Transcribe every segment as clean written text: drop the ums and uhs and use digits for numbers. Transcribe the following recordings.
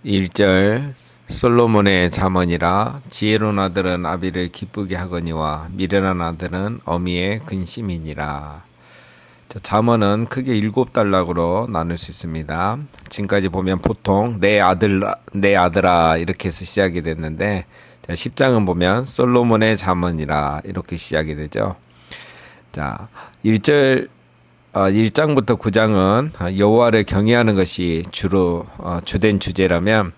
1절 솔로몬의 잠언이라 지혜로운 아들은 아비를 기쁘게 하거니와 미련한 아들은 어미의 근심이니라. 잠언은 크게 7단락으로 나눌 수 있습니다. 지금까지 보면 보통 내 아들아 이렇게 해서 시작이 됐는데 10장은 보면 솔로몬의 잠언이라 이렇게 시작이 되죠. 자, 1장부터 9장은 여호와를 경외하는 것이 주로 주된 주제라면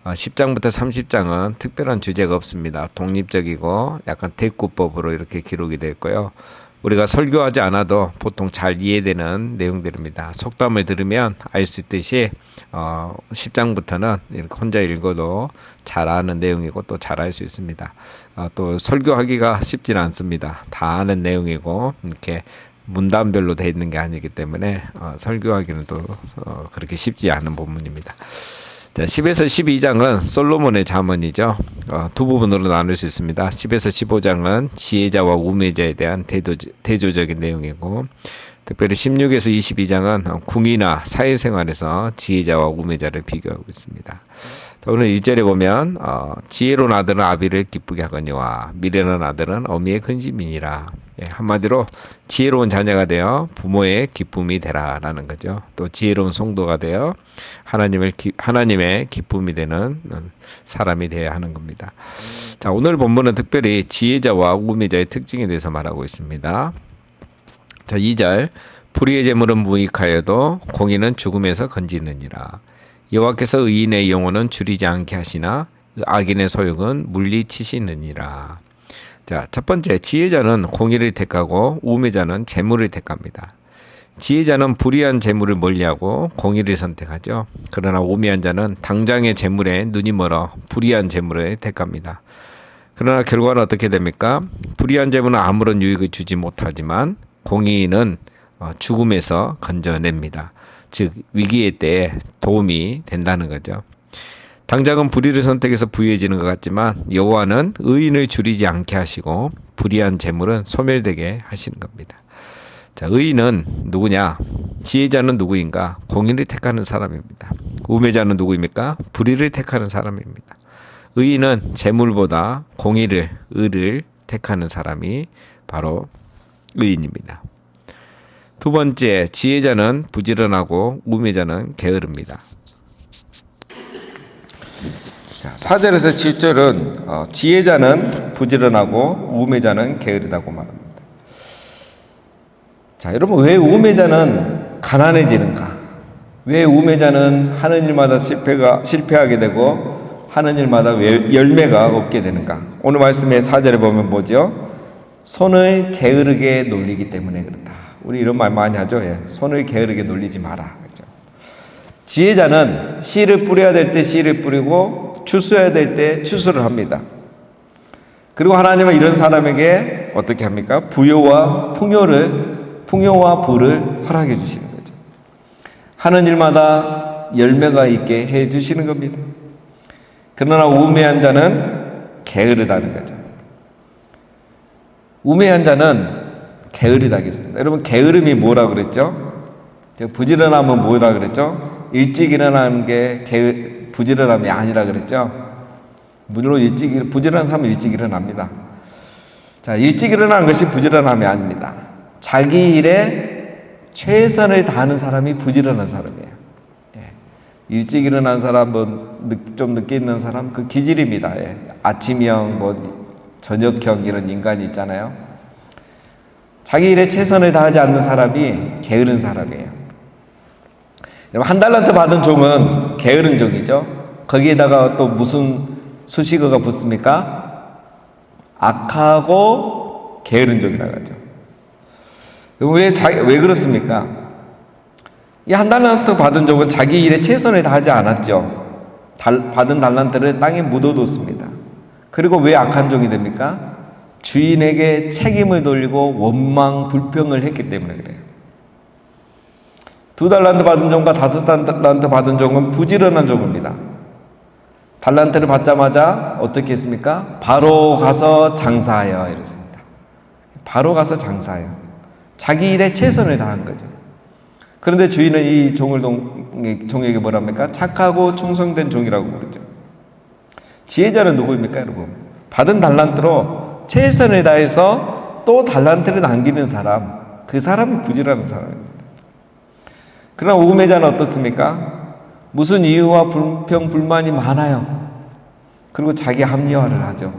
10장부터 30장은 특별한 주제가 없습니다. 독립적이고 약간 대꾸법으로 이렇게 기록이 되어 있고요. 우리가 설교하지 않아도 보통 잘 이해되는 내용들입니다. 속담을 들으면 알 수 있듯이 10장부터는 이렇게 혼자 읽어도 잘 아는 내용이고 또 잘 알 수 있습니다. 또 설교하기가 쉽지는 않습니다. 다 아는 내용이고 이렇게 문단별로 되어 있는 게 아니기 때문에 설교하기는 또 그렇게 쉽지 않은 본문입니다. 자, 10에서 12장은 솔로몬의 잠언이죠. 두 부분으로 나눌 수 있습니다. 10에서 15장은 지혜자와 우매자에 대한 대조적인 내용이고, 특별히 16에서 22장은 궁이나 사회생활에서 지혜자와 우매자를 비교하고 있습니다. 자, 오늘 1절에 보면 지혜로운 아들은 아비를 기쁘게 하거니와 미련한 아들은 어미의 근심이니라. 한마디로 지혜로운 자녀가 되어 부모의 기쁨이 되라라는 거죠. 또 지혜로운 성도가 되어 하나님의 기쁨이 되는 사람이 되어야 하는 겁니다. 자, 오늘 본문은 특별히 지혜자와 우매자의 특징에 대해서 말하고 있습니다. 자, 2절 불의의 재물은 무익하여도 공의는 죽음에서 건지느니라. 여호와께서 의인의 영혼은 줄이지 않게 하시나 악인의 소욕은 물리치시느니라. 자, 첫 번째, 지혜자는 공의를 택하고 우매자는 재물을 택합니다. 지혜자는 불의한 재물을 멀리하고 공의를 선택하죠. 그러나 우매한 자는 당장의 재물에 눈이 멀어 불의한 재물을 택합니다. 그러나 결과는 어떻게 됩니까? 불의한 재물은 아무런 유익을 주지 못하지만 공의는 죽음에서 건져냅니다. 즉 위기의 때에 도움이 된다는 거죠. 당장은 불의를 선택해서 부유해지는 것 같지만 여호와는 의인을 줄이지 않게 하시고 불의한 재물은 소멸되게 하시는 겁니다. 자, 의인은 누구냐? 지혜자는 누구인가? 공의를 택하는 사람입니다. 우매자는 누구입니까? 불의를 택하는 사람입니다. 의인은 재물보다 의를 택하는 사람이 바로 의인입니다. 두 번째, 지혜자는 부지런하고 우매자는 게으릅니다. 4절에서 7절은 지혜자는 부지런하고 우매자는 게으르다고 말합니다. 자, 여러분, 왜 우매자는 가난해지는가? 왜 우매자는 하는 일마다 실패하게 되고 하는 일마다 열매가 없게 되는가? 오늘 말씀의 4절에 보면 뭐죠? 손을 게으르게 놀리기 때문에 그렇다. 우리 이런 말 많이 하죠. 손을 게으르게 놀리지 마라. 그렇죠? 지혜자는 씨를 뿌려야 될 때 씨를 뿌리고 추수해야 될 때 추수를 합니다. 그리고 하나님은 이런 사람에게 어떻게 합니까? 부여와 부를 허락해 주시는 거죠. 하는 일마다 열매가 있게 해 주시는 겁니다. 그러나 우매한 자는 게으르다는 거죠. 우매한 자는 게으르다겠습니다. 여러분, 게으름이 뭐라 그랬죠? 부지런함은 뭐라 그랬죠? 일찍 일어나는 게 부지런함이 아니라 그랬죠. 물론 부지런한 사람은 일찍 일어납니다. 자, 일찍 일어나는 것이 부지런함이 아닙니다. 자기 일에 최선을 다하는 사람이 부지런한 사람이에요. 일찍 일어난 사람, 좀 늦게 있는 사람, 그 기질입니다. 아침형, 저녁형 이런 인간이 있잖아요. 자기 일에 최선을 다하지 않는 사람이 게으른 사람이에요. 한 달란트 받은 종은 게으른 종이죠. 거기에다가 또 무슨 수식어가 붙습니까? 악하고 게으른 종이라고 하죠. 왜 그렇습니까? 이 한 달란트 받은 종은 자기 일에 최선을 다하지 않았죠. 받은 달란트를 땅에 묻어뒀습니다. 그리고 왜 악한 종이 됩니까? 주인에게 책임을 돌리고 원망, 불평을 했기 때문에 그래요. 2달란트 받은 종과 5달란트 받은 종은 부지런한 종입니다. 달란트를 받자마자 어떻게 했습니까? 바로 가서 장사하여 이랬습니다. 바로 가서 장사하여. 자기 일에 최선을 다한 거죠. 그런데 주인은 이 종에게 뭐랍니까? 착하고 충성된 종이라고 그러죠. 지혜자는 누구입니까, 여러분? 받은 달란트로 최선을 다해서 또 달란트를 남기는 사람, 그 사람이 부지런한 사람입니다. 그러나 우매자는 어떻습니까? 무슨 이유와 불평, 불만이 많아요. 그리고 자기 합리화를 하죠.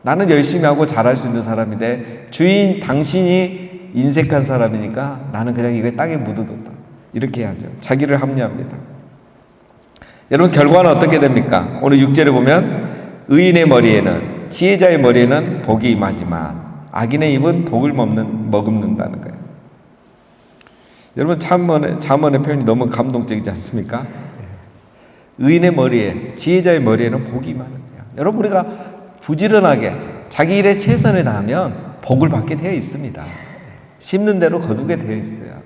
나는 열심히 하고 잘할 수 있는 사람인데 주인 당신이 인색한 사람이니까 나는 그냥 이거 땅에 묻어뒀다. 이렇게 하죠. 자기를 합리화합니다. 여러분 결과는 어떻게 됩니까? 오늘 6절에 보면 의인의 머리에는 지혜자의 머리에는 복이 임하지만 악인의 입은 독을 머금는다는 거예요. 여러분 잠언의 표현이 너무 감동적이지 않습니까? 의인의 머리에 지혜자의 머리에는 복이 임하는 거예요. 여러분 우리가 부지런하게 자기 일에 최선을 다하면 복을 받게 되어 있습니다. 심는 대로 거두게 되어 있어요.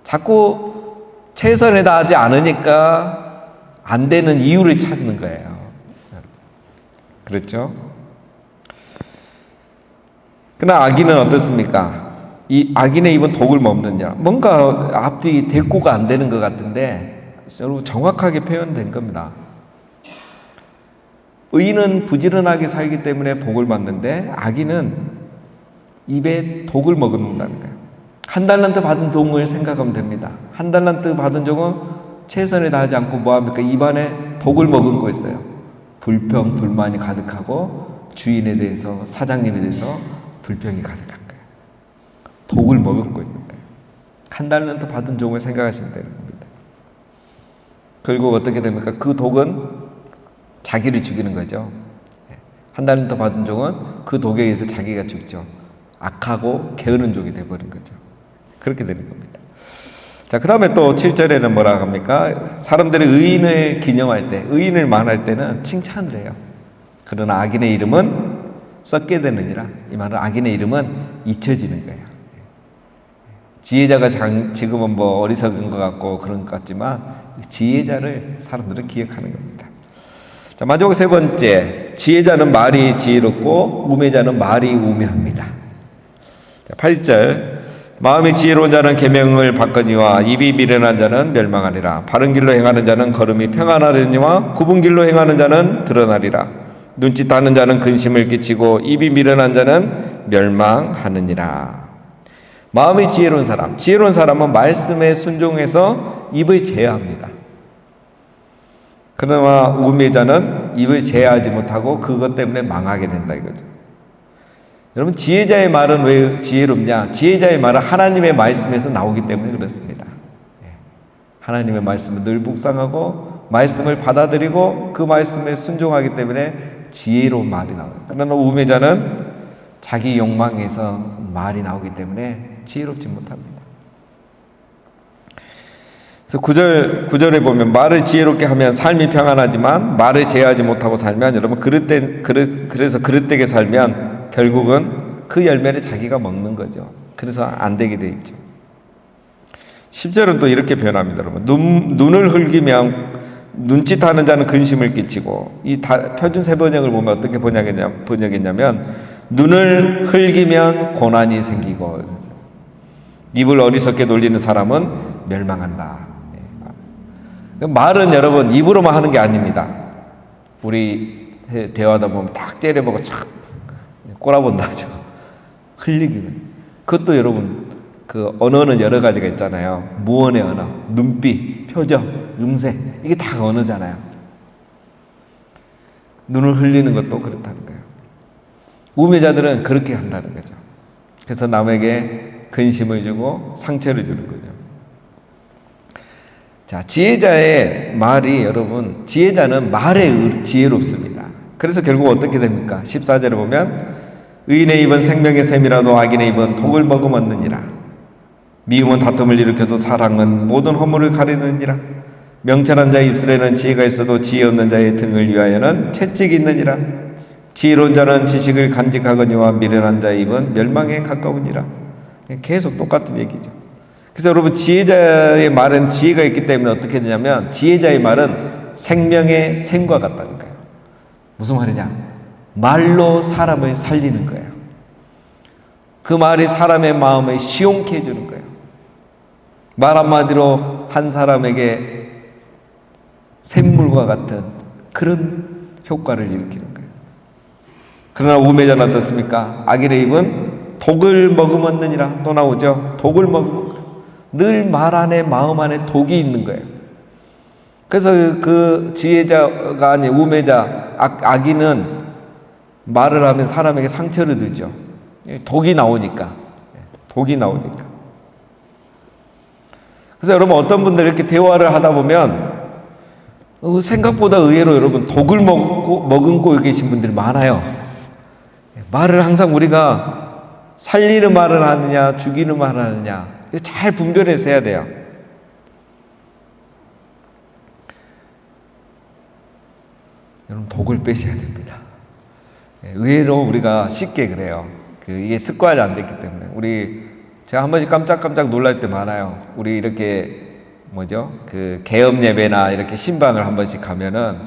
자꾸 최선을 다하지 않으니까 안 되는 이유를 찾는 거예요. 그렇죠? 그러나 악인은 어떻습니까? 이 악인의 입은 독을 먹느냐. 뭔가 앞뒤 대꾸가 안 되는 것 같은데 여러분 정확하게 표현된 겁니다. 의인은 부지런하게 살기 때문에 복을 받는데 악인은 입에 독을 먹는다는 거예요. 한 달란트 받은 종을 생각하면 됩니다. 한 달란트 받은 종은 최선을 다하지 않고 뭐합니까? 입안에 독을 머금고 있어요. 불평, 불만이 가득하고 주인에 대해서, 사장님에 대해서 불평이 가득한 거예요. 독을 머금고 있는 거예요. 한 달란트 받은 종을 생각하시면 되는 겁니다. 결국 어떻게 됩니까? 그 독은 자기를 죽이는 거죠. 한 달란트 받은 종은 그 독에 의해서 자기가 죽죠. 악하고 게으른 종이 되어버린 거죠. 그렇게 되는 겁니다. 자, 그 다음에 또 7절에는 뭐라 합니까? 사람들이 의인을 기념할 때, 의인을 만할 때는 칭찬을 해요. 그러나 악인의 이름은 썩게 되느니라. 이 말은 악인의 이름은 잊혀지는 거예요. 지혜자가 지금은 뭐 어리석은 것 같고 그런 것 같지만 지혜자를 사람들은 기억하는 겁니다. 자, 마지막 세 번째, 지혜자는 말이 지혜롭고 우매자는 말이 우매합니다. 자, 8절, 마음이 지혜로운 자는 계명을 받거니와 입이 미련한 자는 멸망하리라. 바른 길로 행하는 자는 걸음이 평안하려니와 굽은 길로 행하는 자는 드러나리라. 눈짓하는 자는 근심을 끼치고 입이 미련한 자는 멸망하느니라. 마음이 지혜로운 사람은 말씀에 순종해서 입을 제어합니다. 그러나 우매자는 입을 제어하지 못하고 그것 때문에 망하게 된다 이거죠. 여러분 지혜자의 말은 왜 지혜롭냐? 지혜자의 말은 하나님의 말씀에서 나오기 때문에 그렇습니다. 하나님의 말씀은 늘 묵상하고 말씀을 받아들이고 그 말씀에 순종하기 때문에 지혜로운 말이 나와요. 그러나 우매자는 자기 욕망에서 말이 나오기 때문에 지혜롭지 못합니다. 그래서 9절에 보면 말을 지혜롭게 하면 삶이 평안하지만 말을 제어하지 못하고 살면 여러분 그래서 그릇되게 살면 결국은 그 열매를 자기가 먹는 거죠. 그래서 안 되게 돼 있죠. 10절은 또 이렇게 표현합니다. 여러분 눈을 흘기면 눈짓하는 자는 근심을 끼치고 이 표준 세 번역을 보면 어떻게 번역했냐면 눈을 흘기면 고난이 생기고 입을 어리석게 놀리는 사람은 멸망한다. 말은 여러분 입으로만 하는 게 아닙니다. 우리 대화하다 보면 딱 째려보고 착 꼬라본다 하죠. 흘리기는. 그것도 여러분 그 언어는 여러 가지가 있잖아요. 무언의 언어, 눈빛, 표정, 음색 이게 다 언어잖아요. 눈을 흘리는 것도 그렇다는 거예요. 우매자들은 그렇게 한다는 거죠. 그래서 남에게 근심을 주고 상처를 주는 거죠. 자, 지혜자의 말이 여러분 지혜자는 말에 지혜롭습니다. 그래서 결국 어떻게 됩니까? 14절에 보면 의인의 입은 생명의 샘이라도 악인의 입은 독을 머금었느니라. 미움은 다툼을 일으켜도 사랑은 모든 허물을 가리느니라. 명철한 자의 입술에는 지혜가 있어도 지혜 없는 자의 등을 위하여는 채찍이 있느니라. 지혜로운 자는 지식을 간직하거니와 미련한 자의 입은 멸망에 가까우니라. 계속 똑같은 얘기죠. 그래서 여러분 지혜자의 말은 지혜가 있기 때문에 어떻게 되냐면 지혜자의 말은 생명의 샘과 같다는 거예요. 무슨 말이냐? 말로 사람을 살리는 거예요. 그 말이 사람의 마음을 시원케 해주는 거예요. 말 한마디로 한 사람에게 샘물과 같은 그런 효과를 일으키는 거예요. 그러나 우매자는 어떻습니까? 악인의 입은 독을 머금었느니라. 또 나오죠. 독을 머금은 늘 말 안에 마음 안에 독이 있는 거예요. 그래서 그 지혜자가 아닌 우매자 악인은 말을 하면 사람에게 상처를 주죠. 독이 나오니까. 그래서 여러분 어떤 분들 이렇게 대화를 하다 보면 생각보다 의외로 여러분 독을 머금고 계신 분들이 많아요. 말을 항상 우리가 살리는 말을 하느냐 죽이는 말을 하느냐 잘 분별해서 해야 돼요. 여러분 독을 빼셔야 됩니다. 의외로 우리가 쉽게 그래요. 이게 습관이 안 됐기 때문에 제가 한 번씩 깜짝깜짝 놀랄 때 많아요. 우리 이렇게 개업 예배나 이렇게 신방을 한 번씩 가면은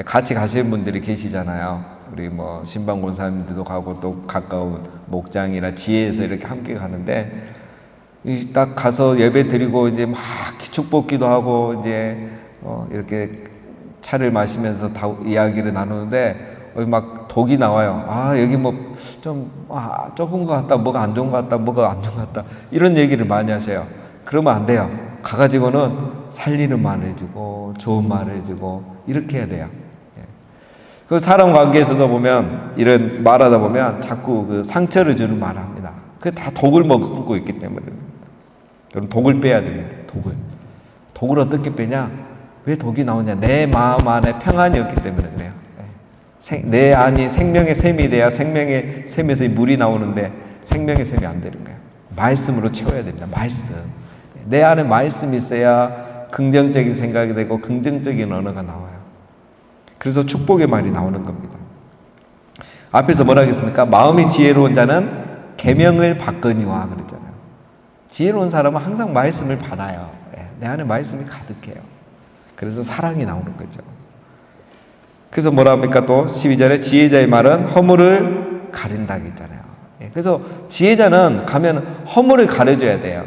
같이 가시는 분들이 계시잖아요. 우리 신방 권사님들도 가고 또 가까운 목장이나 지혜에서 이렇게 함께 가는데 딱 가서 예배 드리고 이제 막 축복기도 하고 이제 이렇게 차를 마시면서 이야기를 나누는데 막 독이 나와요. 여기 조금 것 같다, 뭐가 안 좋은 것 같다, 이런 얘기를 많이 하세요. 그러면 안 돼요. 가가지고는 살리는 말을 해주고 좋은 말을 해주고 이렇게 해야 돼요. 그 사람 관계에서도 보면 이런 말하다 보면 자꾸 그 상처를 주는 말을 합니다. 그게 다 독을 머금고 있기 때문에 여러분 독을 빼야 됩니다. 독을 어떻게 빼냐? 왜 독이 나오냐? 내 마음 안에 평안이 없기 때문에 그래요. 내 안이 생명의 샘이 돼야 생명의 샘에서 물이 나오는데 생명의 샘이 안 되는 거예요. 말씀으로 채워야 됩니다. 말씀. 내 안에 말씀이 있어야 긍정적인 생각이 되고 긍정적인 언어가 나와요. 그래서 축복의 말이 나오는 겁니다. 앞에서 뭐라 했습니까? 마음이 지혜로운 자는 계명을 받거니와 그랬잖아요. 지혜로운 사람은 항상 말씀을 받아요. 내 안에 말씀이 가득해요. 그래서 사랑이 나오는 거죠. 그래서 뭐라 합니까? 또 12절에 지혜자의 말은 허물을 가린다 했잖아요. 그래서 지혜자는 가면 허물을 가려줘야 돼요.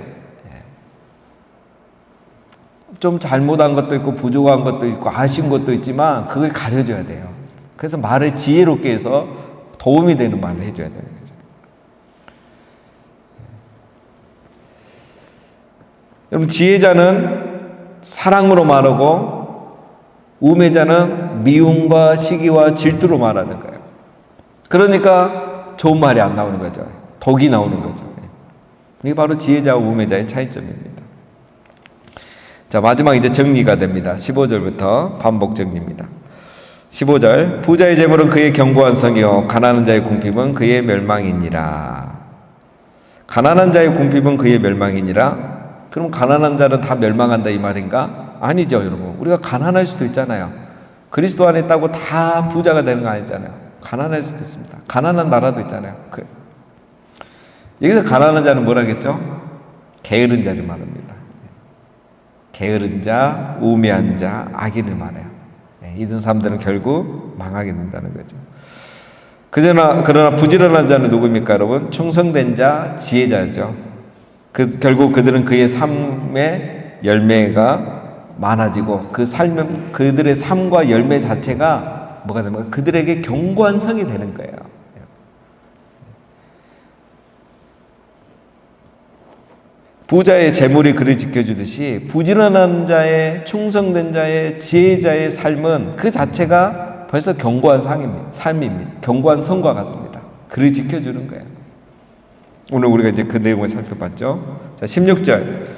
좀 잘못한 것도 있고 부족한 것도 있고 아쉬운 것도 있지만 그걸 가려줘야 돼요. 그래서 말을 지혜롭게 해서 도움이 되는 말을 해줘야 되는 거죠. 여러분 지혜자는 사랑으로 말하고 우매자는 미움과 시기와 질투로 말하는 거예요. 그러니까 좋은 말이 안 나오는 거죠. 독이 나오는 거죠. 이게 바로 지혜자와 우매자의 차이점입니다. 자, 마지막 이제 정리가 됩니다. 15절부터 반복 정리입니다. 15절 부자의 재물은 그의 견고한 성이요 가난한 자의 궁핍은 그의 멸망이니라. 가난한 자의 궁핍은 그의 멸망이니라. 그럼 가난한 자는 다 멸망한다 이 말인가? 아니죠, 여러분. 우리가 가난할 수도 있잖아요. 그리스도 안에 있다고 다 부자가 되는 거 아니잖아요. 가난할 수도 있습니다. 가난한 나라도 있잖아요. 여기서 가난한 자는 뭐라겠죠? 게으른 자를 말합니다. 게으른 자, 우매한 자, 악인을 말해요. 이런 사람들은 결국 망하게 된다는 거죠. 그러나 부지런한 자는 누구입니까, 여러분? 충성된 자, 지혜자죠. 결국 그들은 그의 삶의 열매가 많아지고 그들의 삶과 열매 자체가 뭐가 되면 그들에게 견고한 성이 되는 거예요. 부자의 재물이 그를 지켜주듯이 부지런한 자의 충성된 자의 지혜자의 삶은 그 자체가 벌써 견고한 삶입니다. 견고한 성과 같습니다. 그를 지켜주는 거예요. 오늘 우리가 이제 그 내용을 살펴봤죠. 자, 16절.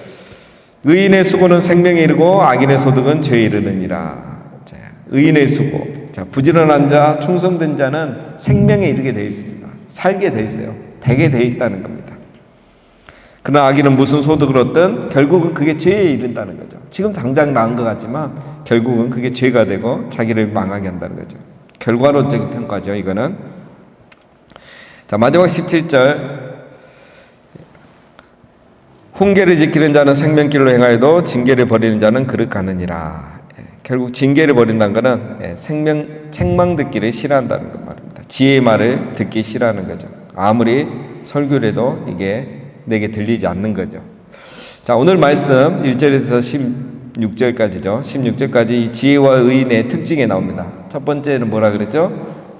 의인의 수고는 생명에 이르고 악인의 소득은 죄에 이르느니라. 자, 의인의 수고. 자, 부지런한 자, 충성된 자는 생명에 이르게 되어 있습니다. 살게 되어 있어요. 되게 되어 있다는 겁니다. 그러나 악인은 무슨 소득을 얻든 결국은 그게 죄에 이른다는 거죠. 지금 당장 나은 것 같지만 결국은 그게 죄가 되고 자기를 망하게 한다는 거죠. 결과론적인 평가죠, 이거는. 자, 마지막 17절. 훈계를 지키는 자는 생명길로 행하여도 징계를 버리는 자는 그릇 가느니라. 결국 징계를 버린다는 것은 책망 듣기를 싫어한다는 것 말입니다. 지혜의 말을 듣기 싫어하는 거죠. 아무리 설교를 해도 이게 내게 들리지 않는 거죠. 자, 오늘 말씀 1절에서 16절까지죠. 16절까지 이 지혜와 의인의 특징에 나옵니다. 첫 번째는 뭐라 그랬죠?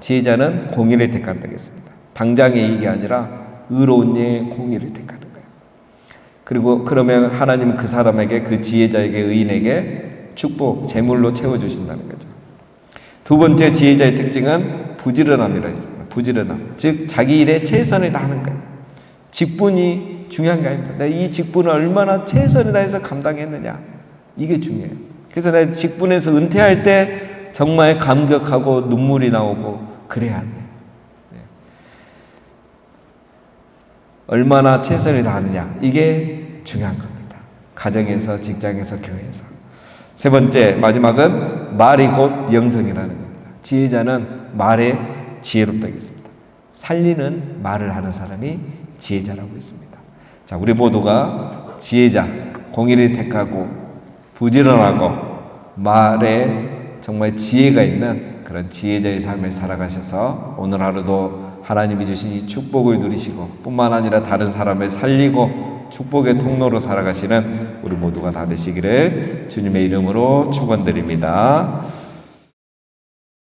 지혜자는 공의를 택한다고 했습니다. 당장의 이익이 아니라 의로운 일, 공의를 택하는 거예요. 그리고 그러면 하나님은 그 사람에게, 그 지혜자에게, 의인에게 축복, 재물로 채워주신다는 거죠. 두 번째 지혜자의 특징은 부지런함이라고 했습니다. 부지런함, 즉 자기 일에 최선을 다하는 거예요. 직분이 중요한 게 아닙니다. 내가 이 직분을 얼마나 최선을 다해서 감당했느냐, 이게 중요해요. 그래서 내가 직분에서 은퇴할 때 정말 감격하고 눈물이 나오고 그래야 돼. 얼마나 최선을 다하느냐, 이게 중요한 겁니다. 가정에서, 직장에서, 교회에서. 세 번째, 마지막은 말이 곧 영성이라는 겁니다. 지혜자는 말에 지혜롭다고 했습니다. 살리는 말을 하는 사람이 지혜자라고 했습니다. 자, 우리 모두가 지혜자, 공의를 택하고 부지런하고 말에 정말 지혜가 있는 그런 지혜자의 삶을 살아가셔서 오늘 하루도 하나님이 주신 이 축복을 누리시고 뿐만 아니라 다른 사람을 살리고 축복의 통로로 살아가시는 우리 모두가 다 되시기를 주님의 이름으로 축원드립니다.